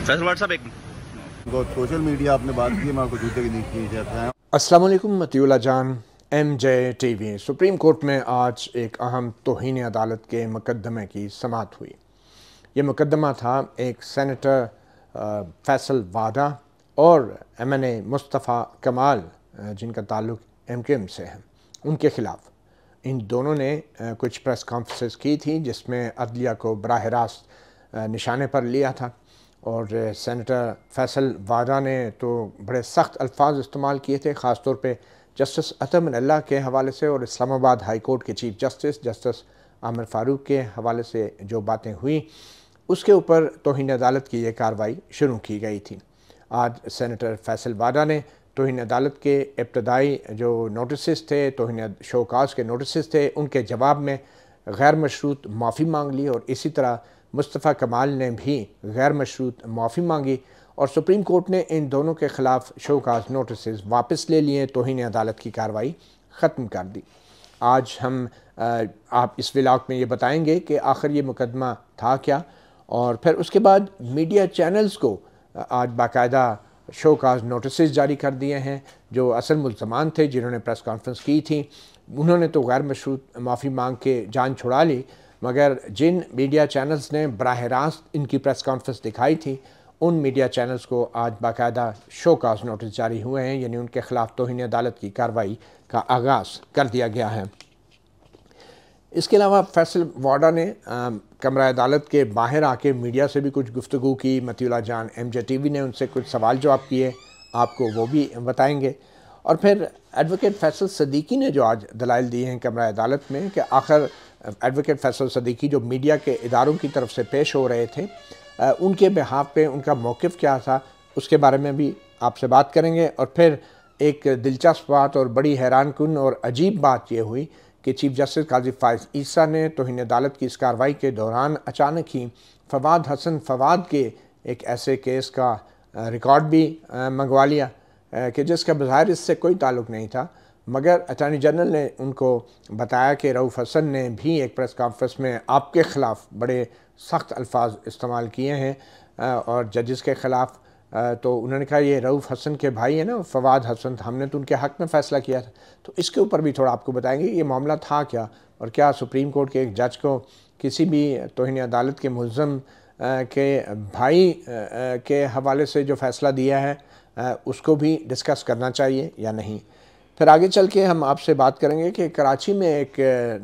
फैसल वाट साहब एक तो सोशल मीडिया आपने बात की, मैं आपको जूते की नीचे चाहता है। अस्सलाम वालेकुम मतियुल्लाह जान, MJ TV। सुप्रीम कोर्ट में आज एक अहम तौहीन अदालत के मुकदमे की समाअत हुई। ये मुकदमा था एक सेनेटर फैसल वाडा और MNA मुस्तफ़ा कमाल जिनका ताल्लुक MKM से है, उनके ख़िलाफ़। इन दोनों ने कुछ प्रेस कॉन्फ्रेंसेस की थी जिसमें अदलिया को बराह रास्त निशाने पर लिया था और सेनेटर फैसल वाडा ने तो बड़े सख्त अल्फाज इस्तेमाल किए थे, ख़ास तौर पे जस्टिस अतम अल्लाह के हवाले से और इस्लामाबाद हाई कोर्ट के चीफ जस्टिस आमिर फ़ारूक के हवाले से जो बातें हुई उसके ऊपर तौहीन अदालत की ये कार्रवाई शुरू की गई थी। आज सेनेटर फैसल वाडा ने तौहीन अदालत के इब्तदाई जो नोटिस थे, तौहीन शोकाज के नोटिस थे, उनके जवाब में गैर मशरूत माफ़ी मांग ली और इसी तरह मुस्तफ़ा कमाल ने भी गैर मशरूत माफ़ी मांगी और सुप्रीम कोर्ट ने इन दोनों के ख़िलाफ़ शोकाज नोटिस वापस ले लिए, तौहीन अदालत की कार्रवाई ख़त्म कर दी। आज हम आप इस व्लॉग में ये बताएंगे कि आखिर ये मुकदमा था क्या, और फिर उसके बाद मीडिया चैनल्स को आज बाकायदा शोकाज नोटिस जारी कर दिए हैं। जो असल मुल्ज़मान थे जिन्होंने प्रेस कॉन्फ्रेंस की थी, उन्होंने तो गैर मशरूत माफ़ी मांग के जान छुड़ा ली, मगर जिन मीडिया चैनल्स ने बराह रास्त इनकी प्रेस कॉन्फ्रेंस दिखाई थी, उन मीडिया चैनल्स को आज बाकायदा शोकाज नोटिस जारी हुए हैं, यानी उनके ख़िलाफ़ तौहीन अदालत की कार्रवाई का आगाज़ कर दिया गया है। इसके अलावा फैसल वाडा ने कमरा अदालत के बाहर आके मीडिया से भी कुछ गुफ्तगू की। मतियुल्लाह जान MJ TV ने उनसे कुछ सवाल जवाब किए, आपको वो भी बताएंगे। और फिर एडवोकेट फैसल सदीकी ने जो आज दलाइल दिए हैं कमरा अदालत में कि आखिर एडवोकेट फैसल सदीकी जो मीडिया के इदारों की तरफ से पेश हो रहे थे, उनके बिहाफ पे उनका मौक़िफ़ क्या था, उसके बारे में भी आपसे बात करेंगे। और फिर एक दिलचस्प बात और बड़ी हैरानकुन और अजीब बात यह हुई कि चीफ जस्टिस काजी फ़ाइज़ ईसा ने तौहीन अदालत की इस कार्रवाई के दौरान अचानक ही फवाद हसन फवाद के एक ऐसे केस का रिकॉर्ड भी मंगवा लिया कि जिसका बज़ाहिर इससे कोई ताल्लुक़ नहीं था, मगर अटॉर्नी जनरल ने उनको बताया कि रऊफ़ हसन ने भी एक प्रेस कॉन्फ्रेंस में आपके ख़िलाफ़ बड़े सख्त अल्फाज इस्तेमाल किए हैं और जजेस के ख़िलाफ़। तो उन्होंने कहा ये रऊफ़ हसन के भाई है ना फवाद हसन, हमने तो उनके हक़ में फ़ैसला किया था। तो इसके ऊपर भी थोड़ा आपको बताएंगे ये मामला था क्या, और क्या सुप्रीम कोर्ट के एक जज को किसी भी तौहीन अदालत के मुल्ज़म के भाई के हवाले से जो फ़ैसला दिया है उसको भी डिस्कस करना चाहिए या नहीं। फिर आगे चल के हम आपसे बात करेंगे कि कराची में एक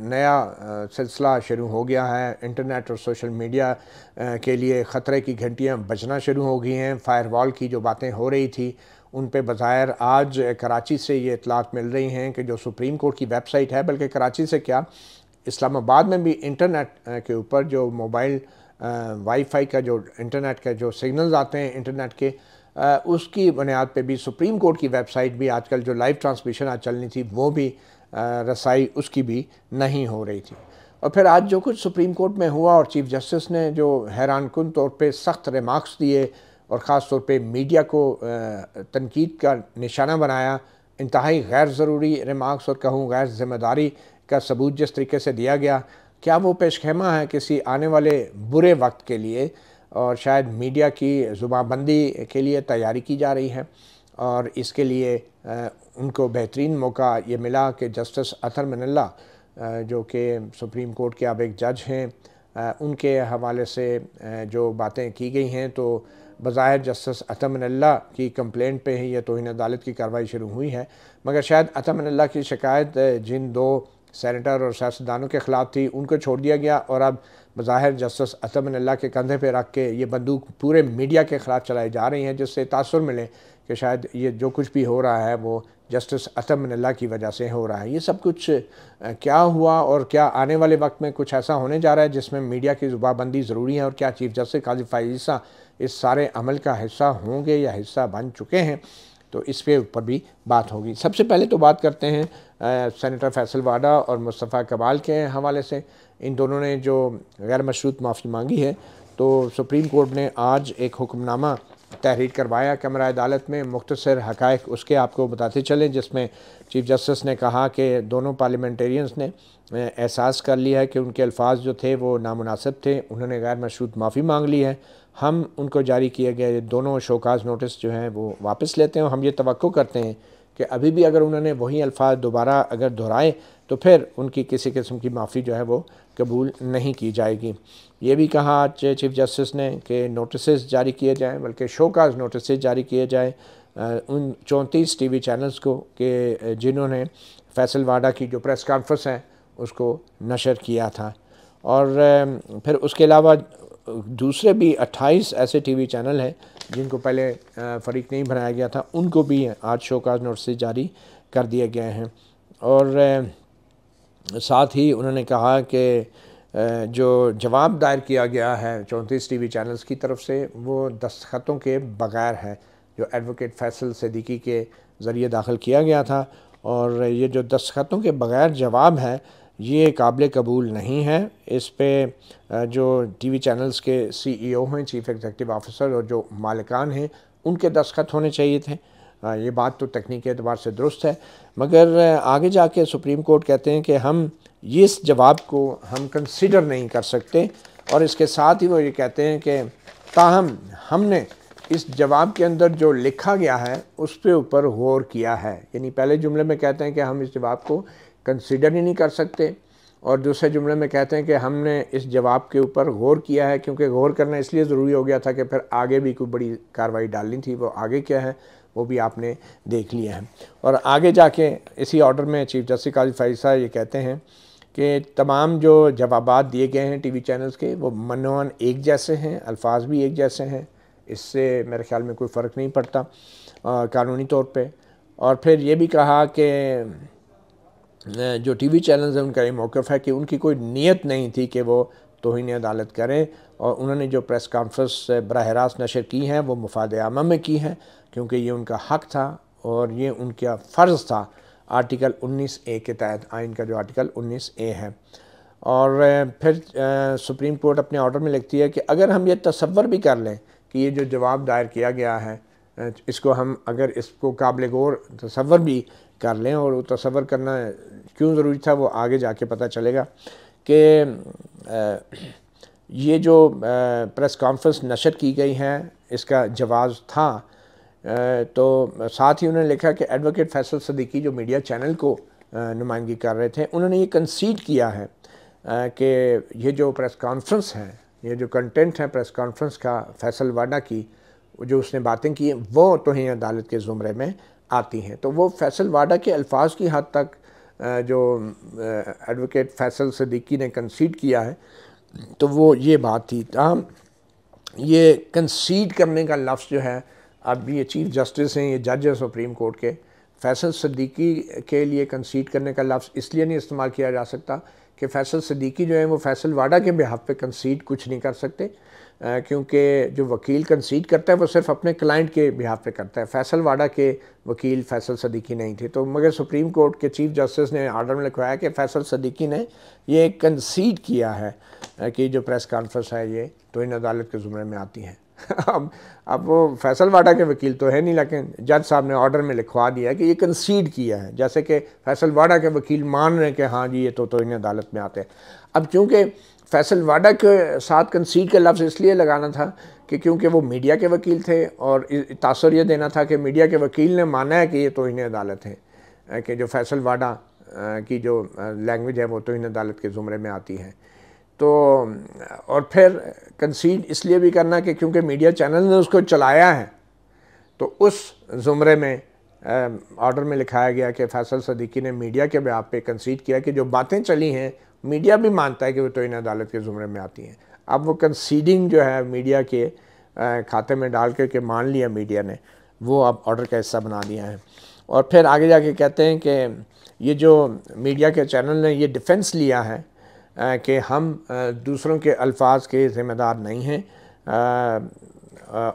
नया सिलसिला शुरू हो गया है। इंटरनेट और सोशल मीडिया के लिए ख़तरे की घंटियां बजना शुरू हो गई हैं। फ़ायरवॉल की जो बातें हो रही थी उन पे बज़ाहिर आज कराची से ये इत्तलात मिल रही हैं कि जो सुप्रीम कोर्ट की वेबसाइट है, बल्कि कराची से क्या इस्लामाबाद में भी इंटरनेट के ऊपर जो मोबाइल वाईफाई का जो इंटरनेट का जो सिग्नल्स आते हैं इंटरनेट के, उसकी बुनियाद पे भी सुप्रीम कोर्ट की वेबसाइट भी आजकल जो लाइव ट्रांसमिशन आज चलनी थी वो भी रसाई उसकी भी नहीं हो रही थी। और फिर आज जो कुछ सुप्रीम कोर्ट में हुआ और चीफ जस्टिस ने जो हैरानकुन तौर पे सख्त रिमार्क्स दिए और ख़ास तौर पे मीडिया को तनकीद का निशाना बनाया, इंतहाई गैर ज़रूरी रिमार्क्स और कहूँ गैर ज़िम्मेदारी का सबूत जिस तरीके से दिया गया, क्या वो पेशखेमा है किसी आने वाले बुरे वक्त के लिए, और शायद मीडिया की ज़ुबानबंदी के लिए तैयारी की जा रही है। और इसके लिए उनको बेहतरीन मौका ये मिला कि जस्टिस अतर मिनल्ला जो कि सुप्रीम कोर्ट के अब एक जज हैं, उनके हवाले से जो बातें की गई हैं, तो बज़ाहिर जस्टिस अतर मिनल्ला की कंप्लेंट पे ही ये तौहीन अदालत की कार्रवाई शुरू हुई है, मगर शायद अतर मिनल्ला की शिकायत जिन दो सेनेटर और सियासतदानों के ख़िलाफ़ थी उनको छोड़ दिया गया और अब बज़ाहिर जस्टिस अतर मिनल्ला के कंधे पे रख के ये बंदूक पूरे मीडिया के ख़िलाफ़ चलाई जा रही हैं, जिससे तासुर मिले कि शायद ये जो कुछ भी हो रहा है वो जस्टिस अतर मिनल्ला की वजह से हो रहा है। ये सब कुछ क्या हुआ और क्या आने वाले वक्त में कुछ ऐसा होने जा रहा है जिसमें मीडिया की ज़ुबानबंदी ज़रूरी है, और क्या चीफ जस्टिस काजी फ़ाइज़ ईसा इस सारे अमल का हिस्सा होंगे या हिस्सा बन चुके हैं, तो इस पे ऊपर भी बात होगी। सबसे पहले तो बात करते हैं सेनेटर फैसल वाडा और मुस्तफ़ा कमाल के हवाले से। इन दोनों ने जो गैर मशरूत माफ़ी मांगी है, तो सुप्रीम कोर्ट ने आज एक हुक्मनामा तहरीर करवाया कमरा अदालत में। मुख्तसर हक़ाइक़ उसके आपको बताते चलें, जिसमें चीफ जस्टिस ने कहा कि दोनों पार्लियामेंटेरियंस ने एहसास कर लिया है कि उनके अल्फाज जो थे वो नामुनासिब थे, उन्होंने गैर मशरूत माफ़ी मांग ली है। हम उनको जारी किए गए दोनों शोकाज नोटिस जो हैं वो वापस लेते हैं और हम ये तवक्को करते हैं कि अभी भी अगर उन्होंने वही अल्फाज दोबारा अगर दोहराए तो फिर उनकी किसी किस्म की माफ़ी जो है वो कबूल नहीं की जाएगी। ये भी कहा आज चीफ जस्टिस ने कि नोटिस जारी किए जाएँ, बल्कि शोकाज नोटिस जारी किए जाएँ उन 34 टीवी चैनल्स को कि जिन्होंने फैसल वाडा की जो प्रेस कॉन्फ्रेंस है उसको नशर किया था। और फिर उसके अलावा दूसरे भी 28 ऐसे टीवी चैनल हैं जिनको पहले फ़रीक नहीं बनाया गया था, उनको भी आज शोकाज नोटिस जारी कर दिए गए हैं। और साथ ही उन्होंने कहा कि जो जवाब दायर किया गया है 34 टीवी चैनल्स की तरफ से वो दस्तखतों के बग़ैर है, जो एडवोकेट फैसल सिद्दीकी के ज़रिए दाखिल किया गया था। और ये जो दस्तखतों के बग़ैर जवाब है ये काबिल कबूल नहीं है। इस पे जो टीवी चैनल्स के CEO हैं, चीफ़ एग्जीक्यूटिव ऑफिसर, और जो मालिकान हैं उनके दस्तखत होने चाहिए थे। ये बात तो तकनीकी एतबार से दुरुस्त है, मगर आगे जाके सुप्रीम कोर्ट कहते हैं कि हम इस जवाब को हम कंसिडर नहीं कर सकते। और इसके साथ ही वो ये कहते हैं कि ताहम हमने इस जवाब के अंदर जो लिखा गया है उस पे ऊपर गौर किया है। यानी पहले जुमले में कहते हैं कि हम इस जवाब को कंसिडर ही नहीं कर सकते, और दूसरे जुमले में कहते हैं कि हमने इस जवाब के ऊपर गौर किया है, क्योंकि गौर करना इसलिए ज़रूरी हो गया था कि फिर आगे भी कोई बड़ी कार्रवाई डालनी थी। वो आगे क्या है वो भी आपने देख लिया है। और आगे जाके इसी ऑर्डर में चीफ जस्टिस काजी फैज़ साहब ये कहते हैं कि तमाम जो जवाबात दिए गए हैं टीवी चैनल्स के वो मनोवन एक जैसे हैं, अल्फाज भी एक जैसे हैं, इससे मेरे ख्याल में कोई फ़र्क नहीं पड़ता कानूनी तौर पे। और फिर ये भी कहा कि जो टीवी चैनल्स हैं उनका ये मौक़िफ़ है कि उनकी कोई नीयत नहीं थी कि वो तौहीन अदालत करें, और उन्होंने जो प्रेस कॉन्फ्रेंस बराह रास्त नशर की हैं वो मुफाद आमा में की हैं, क्योंकि ये उनका हक़ था और ये उनका फ़र्ज़ था आर्टिकल 19A के तहत, आइन का जो आर्टिकल 19A है। और फिर सुप्रीम कोर्ट अपने ऑर्डर में लिखती है कि अगर हम ये तसव्वुर भी कर लें कि ये जो जवाब दायर किया गया है इसको हम अगर इसको काबिल गौर तसव्वुर भी कर लें, और वो तसव्वुर करना क्यों ज़रूरी था वो आगे जाके पता चलेगा कि ये जो प्रेस कॉन्फ्रेंस नशर की गई है इसका जवाब था। तो साथ ही उन्होंने लिखा कि एडवोकेट फैसल सिद्दीकी जो मीडिया चैनल को नुमाइंदगी कर रहे थे, उन्होंने ये कंसीड किया है कि ये जो प्रेस कॉन्फ्रेंस है, ये जो कंटेंट है प्रेस कॉन्फ्रेंस का फैसल वाडा की जो उसने बातें की वो तौहीन अदालत के ज़ुमरे में आती हैं। तो वो फैसल वाडा के अल्फाज की हद तक जो एडवोकेट फैसल सिद्दीकी ने कंसीड किया है तो वो ये बात थी। ताहम ये कंसीड करने का लफ्ज़ जो है, अब ये चीफ जस्टिस हैं, ये जज हैं सुप्रीम कोर्ट के, फैसल सिद्दीकी के लिए कंसीड करने का लफ्ज़ इसलिए नहीं इस्तेमाल किया जा सकता कि फैसल सिद्दीकी जो है वो फैसल वाडा के बिहाफ पे कंसीड कुछ नहीं कर सकते, क्योंकि जो वकील कंसीड करता है वो सिर्फ अपने क्लाइंट के बिहाफ पे करता है। फैसल वाडा के वकील फैसल सिद्दीकी नहीं थे। तो मगर सुप्रीम कोर्ट के चीफ जस्टिस ने आर्डर में लिखवाया कि फैसल सिद्दीकी ने ये कंसीड किया है कि जो प्रेस कॉन्फ्रेंस है ये तौहीन अदालत के ज़ुमरे में आती है। अब वो फैसल वाडा के वकील तो है नहीं, लेकिन जज साहब ने ऑर्डर में लिखवा दिया कि ये कंसीड किया है, जैसे कि फैसल वाडा के वकील मान रहे हैं कि हाँ जी ये तो तौहीन अदालत में आते हैं। अब चूँकि फैसल वाडा के साथ कंसीड का लफ्ज़ इसलिए लगाना था कि क्योंकि वो मीडिया के वकील थे और तासुर ये देना था कि मीडिया के वकील ने माना है कि ये तौहीन अदालत है, कि जो फैसल वाडा की जो लैंग्वेज है वो तौहीन अदालत के ज़ुमरे में आती है। तो और फिर कंसीड इसलिए भी करना कि क्योंकि मीडिया चैनल ने उसको चलाया है, तो उस ज़ुमरे में ऑर्डर में लिखाया गया कि फैसल सिद्दीकी ने मीडिया के बिहाफ पे कंसीड किया कि जो बातें चली हैं मीडिया भी मानता है कि वो तौहीन अदालत के ज़ुमरे में आती हैं। अब वो कंसीडिंग जो है मीडिया के खाते में डाल के मान लिया मीडिया ने, वो अब ऑर्डर का हिस्सा बना दिया है। और फिर आगे जाके कहते हैं कि ये जो मीडिया के चैनल ने ये डिफेंस लिया है कि हम दूसरों के अल्फाज के ज़िम्मेदार नहीं हैं,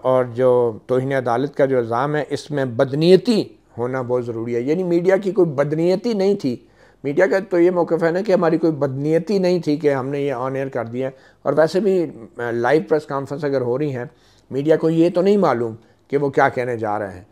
और जो तौहीन अदालत का जो इल्ज़ाम है इसमें बदनीयती होना बहुत ज़रूरी है। यानी मीडिया की कोई बदनीयती नहीं थी। मीडिया का तो ये मौक़िफ़ है ना कि हमारी कोई बदनीयती नहीं थी कि हमने ये ऑन एयर कर दिया। और वैसे भी लाइव प्रेस कॉन्फ्रेंस अगर हो रही हैं, मीडिया को ये तो नहीं मालूम कि वो क्या कहने जा रहे हैं।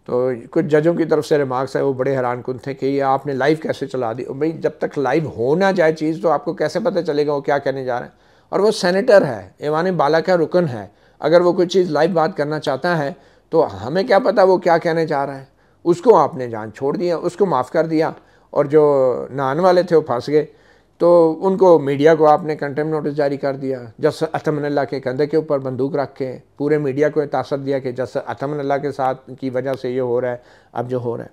तो कुछ जजों की तरफ से रिमार्क्स है वो बड़े हैरान कुन थे कि ये आपने लाइव कैसे चला दी। भाई जब तक लाइव हो ना जाए चीज़ तो आपको कैसे पता चलेगा वो क्या कहने जा रहे हैं। और वो सेनेटर है, ऐवान बाला का रुकन है, अगर वो कोई चीज़ लाइव बात करना चाहता है तो हमें क्या पता वो क्या कहने चाह रहा है। उसको आपने जान छोड़ दिया, उसको माफ़ कर दिया, और जो नहाने वाले थे वो फंस गए, तो उनको मीडिया को आपने कंटेम्प्ट नोटिस जारी कर दिया। जस्टिस अतमनुल्लाह के कंधे के ऊपर बंदूक रख के पूरे मीडिया को तासर दिया कि जस्टिस अतमनुल्लाह के साथ की वजह से ये हो रहा है, अब जो हो रहा है।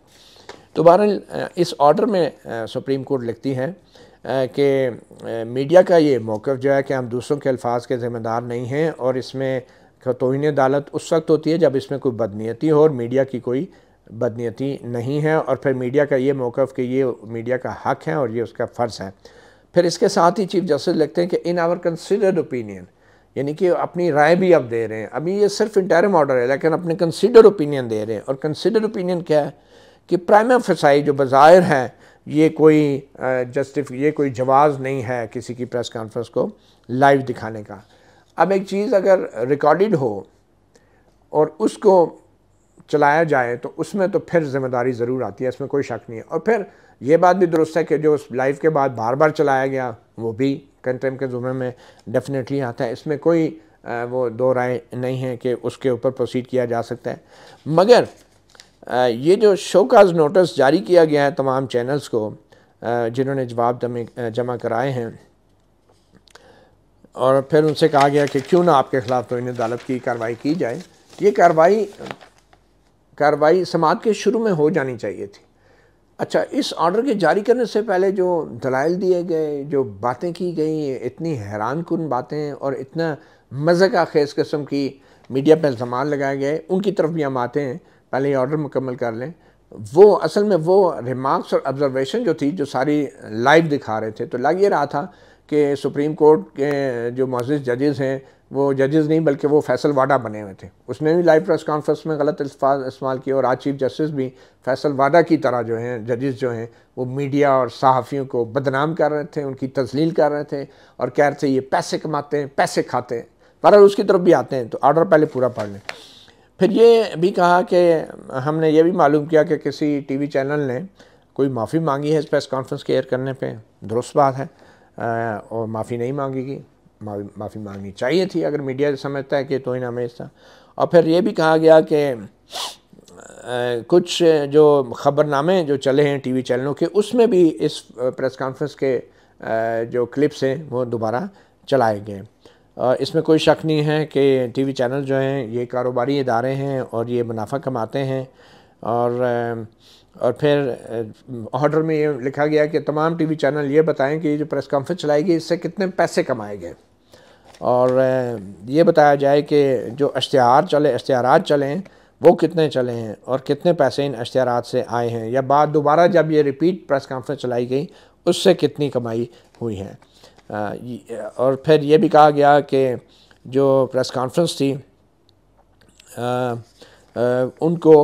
तो बहरहाल इस ऑर्डर में सुप्रीम कोर्ट लिखती है कि मीडिया का ये मौक़िफ़ जो है कि हम दूसरों के अल्फाज के ज़िम्मेदार नहीं हैं, और इसमें तौहीन अदालत उस वक्त होती है जब इसमें कोई बदनीयती हो, और मीडिया की कोई बदनीयती नहीं है, और फिर मीडिया का ये मौक़िफ़ कि ये मीडिया का हक़ है और ये उसका फ़र्ज़ है। फिर इसके साथ ही चीफ जस्टिस लिखते हैं कि इन आवर कंसिडर्ड ओपिनियन, यानी कि अपनी राय भी अब दे रहे हैं। अभी ये सिर्फ इंटरिम ऑर्डर है, लेकिन अपने कंसिडर्ड ओपिनियन दे रहे हैं। और कंसिडर्ड ओपिनियन क्या है कि प्राइमा फेसाई जो बज़ाहिर है ये कोई जवाज़ नहीं है किसी की प्रेस कॉन्फ्रेंस को लाइव दिखाने का। अब एक चीज़ अगर रिकॉर्डेड हो और उसको चलाया जाए तो उसमें तो फिर ज़िम्मेदारी ज़रूर आती है, इसमें कोई शक नहीं है। और फिर ये बात भी दुरुस्त है कि जो उस लाइव के बाद बार बार चलाया गया वो भी कंटेम्प्ट के ज़ुम्मे में डेफिनेटली आता है। इसमें कोई वो दो राय नहीं है कि उसके ऊपर प्रोसीड किया जा सकता है। मगर ये जो शोकाज नोटिस जारी किया गया है तमाम चैनल्स को जिन्होंने जवाब जमा कराए हैं, और फिर उनसे कहा गया कि क्यों ना आपके ख़िलाफ़ तौहीन अदालत की कार्रवाई की जाए। ये कार्रवाई समाअत के शुरू में हो जानी चाहिए थी। अच्छा, इस ऑर्डर के जारी करने से पहले जो दलाइल दिए गए, जो बातें की गई, इतनी हैरानकुन बातें और इतना मज़ाक खेज़ किस्म की मीडिया पर इल्ज़ाम लगाए गए, उनकी तरफ भी हम आते हैं। पहले ये ऑर्डर मुकम्मल कर लें। वो असल में वो रिमार्क्स और ऑब्जर्वेशन जो थी, जो सारी लाइव दिखा रहे थे, तो लग ये रहा था कि सुप्रीम कोर्ट के जो मुअज़्ज़िज़ जजेज़ हैं वो जजेज़ नहीं बल्कि वो फैसल वाडा बने हुए थे। उसने भी लाइव प्रेस कॉन्फ्रेंस में गलत अल्फाज इस्तेमाल किए, और आज चीफ जस्टिस भी फैसल वाडा की तरह जो हैं जजेज़ जो हैं वो मीडिया और सहाफ़ियों को बदनाम कर रहे थे, उनकी तज़लील कर रहे थे और कह रहे थे ये पैसे कमाते हैं, पैसे खाते हैं। पर उसकी तरफ भी आते हैं, तो ऑर्डर पहले पूरा पढ़ लें। फिर ये भी कहा कि हमने ये भी मालूम किया कि किसी टीवी चैनल ने कोई माफ़ी मांगी है इस प्रेस कॉन्फ्रेंस के एयर करने पे। दुरुस्त बात है, और माफ़ी नहीं मांगेगी, माफ़ी मांगनी चाहिए थी अगर मीडिया समझता है कि तौहीन आमेज़ था। और फिर ये भी कहा गया कि कुछ जो ख़बरनामे जो चले हैं टीवी चैनलों के, उसमें भी इस प्रेस कॉन्फ्रेंस के जो क्लिप्स हैं वो दोबारा चलाए गए। इसमें कोई शक नहीं है कि टीवी चैनल जो हैं ये कारोबारी इदारे हैं और ये मुनाफा कमाते हैं। और फिर ऑर्डर में ये लिखा गया कि तमाम टीवी चैनल ये बताएं कि ये जो प्रेस कॉन्फ्रेंस चलाई गई इससे कितने पैसे कमाए गए, और ये बताया जाए कि जो इश्तिहारात चलें वो कितने चले हैं और कितने पैसे इन इश्तिहारात से आए हैं, या बाद दोबारा जब ये रिपीट प्रेस कॉन्फ्रेंस चलाई गई उससे कितनी कमाई हुई है। और फिर ये भी कहा गया कि जो प्रेस कॉन्फ्रेंस थी उनको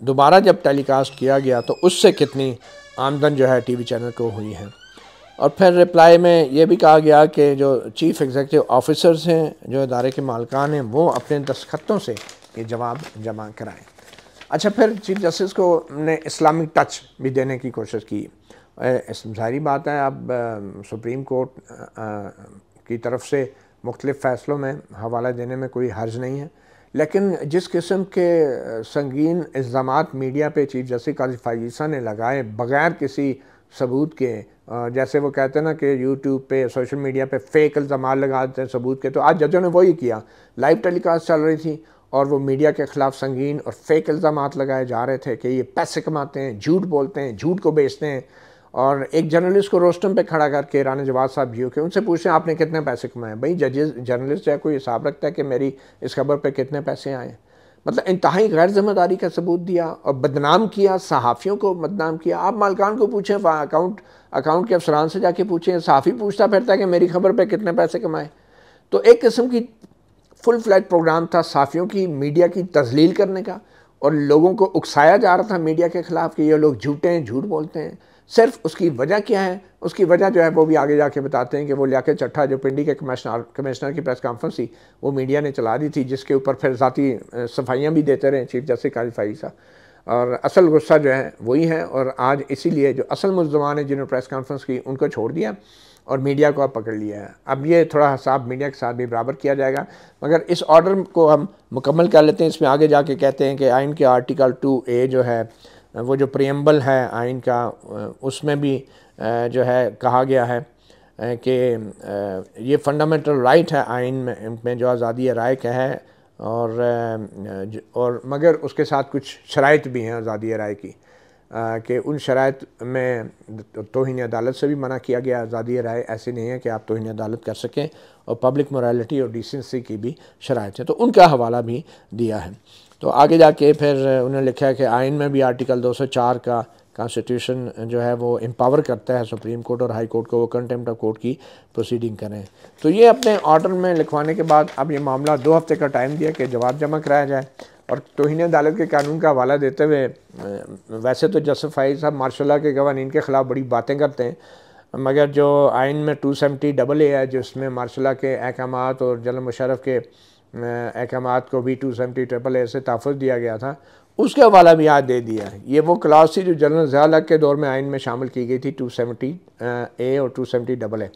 दोबारा जब टेलीकास्ट किया गया तो उससे कितनी आमदन जो है टीवी चैनल को हुई है। और फिर रिप्लाई में ये भी कहा गया कि जो चीफ़ एग्जीक्यूटिव ऑफिसर्स हैं, जो इदारे के मालिकान हैं, वो अपने दस्तखतों से ये जवाब जमा कराएं। अच्छा, फिर चीफ जस्टिस को ने इस्लामिक टच भी देने की कोशिश की। ज़ाहिरी बात है, अब सुप्रीम कोर्ट की तरफ से मुख्तलिफ़ फ़ैसलों में हवाला देने में कोई हर्ज नहीं है, लेकिन जिस किस्म के संगीन इल्ज़ामात मीडिया पे चीफ जस्टिस काजी फ़ायज़ ने लगाए बग़ैर किसी सबूत के, जैसे वो कहते हैं ना कि यूट्यूब पे, सोशल मीडिया पे फ़ेक इल्ज़ामात लगा देते हैं सबूत के, तो आज जजों ने वही किया। लाइव टेलीकास्ट चल रही थी और वो मीडिया के ख़िलाफ़ संगीन और फ़ेक इल्ज़ामात लगाए जा रहे थे कि ये पैसे कमाते हैं, झूठ बोलते हैं, झूठ को बेचते हैं। और एक जर्नलिस्ट को रोस्टम पे खड़ा करके राना जवाद साहब भी हो के उनसे पूछें आपने कितने पैसे कमाए। भाई जर्नलिस्ट जो है कोई हिसाब रखता है कि मेरी इस खबर पे कितने पैसे आए। मतलब इंतहाई गैर जिम्मेदारी का सबूत दिया और बदनाम किया, सहाफ़ियों को बदनाम किया। आप मालकान को पूछें, अकाउंट के अफसरान से जाके पूछें, सहाफ़ी पूछता फिरता है कि मेरी खबर पर कितने पैसे कमाए। तो एक किस्म की फुल फ्लैट प्रोग्राम था सहाफ़ियों की मीडिया की तज़लील करने का, और लोगों को उकसाया जा रहा था मीडिया के ख़िलाफ़ कि ये लोग झूठे हैं, झूठ बोलते हैं। सिर्फ उसकी वजह क्या है, उसकी वजह जो है वो भी आगे जाके बताते हैं कि वो लियाकत चट्टा जो पिंडी के कमिश्नर की प्रेस कॉन्फ्रेंस थी वो मीडिया ने चला दी थी, जिसके ऊपर फिर ज़ाती सफाइयाँ भी देते रहे चीफ जस्टिस काजी फ़ायज़ साहब। और असल गुस्सा जो है वही है, और आज इसीलिए जो असल मुल्ज़मान हैं जिन्होंने प्रेस कॉन्फ्रेंस की उनको छोड़ दिया और मीडिया को अब पकड़ लिया है। अब ये थोड़ा हिसाब मीडिया के साथ भी बराबर किया जाएगा। मगर इस ऑर्डर को हम मुकम्मल कर लेते हैं। इसमें आगे जाके कहते हैं कि आइन के आर्टिकल 2A जो है वो जो प्रियम्बल है आइन का, उसमें भी जो है कहा गया है कि ये फंडामेंटल राइट है आइन में जो आज़ादी राय का है, और मगर उसके साथ कुछ शराइत भी हैं आज़ादी राय की, कि उन शराइत में तौहीन अदालत से भी मना किया गया। आज़ादी राय ऐसी नहीं है कि आप तौहीन अदालत कर सकें, और पब्लिक मोरालिटी और डिसेंसी की भी शराइत है, तो उनका हवाला भी दिया है। तो आगे जाके फिर उन्होंने लिखा है कि आइन में भी आर्टिकल 204 का कॉन्स्टिट्यूशन जो है वो एम्पावर करता है सुप्रीम कोर्ट और हाई कोर्ट को वो कंटेम्प्ट ऑफ कोर्ट की प्रोसीडिंग करें। तो ये अपने ऑर्डर में लिखवाने के बाद अब ये मामला 2 हफ्ते का टाइम दिया कि जवाब जमा कराया जाए। और तौहीन अदालत के कानून का हवाला देते हुए वैसे तो जस्टिस फाइज साहब मार्शल के कवानीन के ख़िलाफ़ बड़ी बातें करते हैं, मगर जो आइन में 270AA है जिसमें मार्शल के अहकामात और जनरल मुशर्रफ के अहकामात को भी 270AA से तहफ़्फ़ुज़ दिया गया था, उसके हवाला भी आज दे दिया है। ये वो क्लास थी जो जनरल ज़िया के दौर में आइन में शामिल की गई थी 270A और 270AA,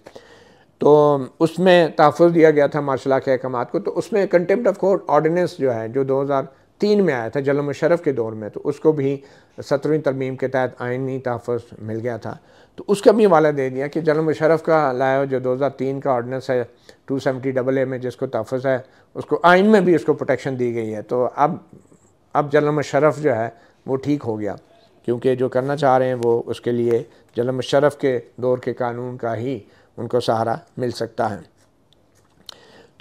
तो उसमें तहफ़्फ़ुज़ दिया गया था मार्शल के अहकामात को। तो उसमें कंटेम्प्ट ऑफ कोर्ट ऑर्डिनेंस जो है जो 2003 में आया था जनरल मुशर्रफ के दौर में, तो उसको भी 17वीं तरमीम के तहत आइनी तहफ़्फ़ुज़ मिल गया था। तो उसका भी हवाला दे दिया कि जनरल मुशर्रफ का लाया जो 2003 का ऑर्डिनेंस है 270AA में जिसको तहफ़्फ़ुज़ है, उसको आइन में भी उसको प्रोटेक्शन दी गई है। तो अब जनरल मुशर्रफ जो है वो ठीक हो गया, क्योंकि जो करना चाह रहे हैं वो उसके लिए जनरल मुशर्रफ के दौर के कानून का ही उनको सहारा मिल सकता है।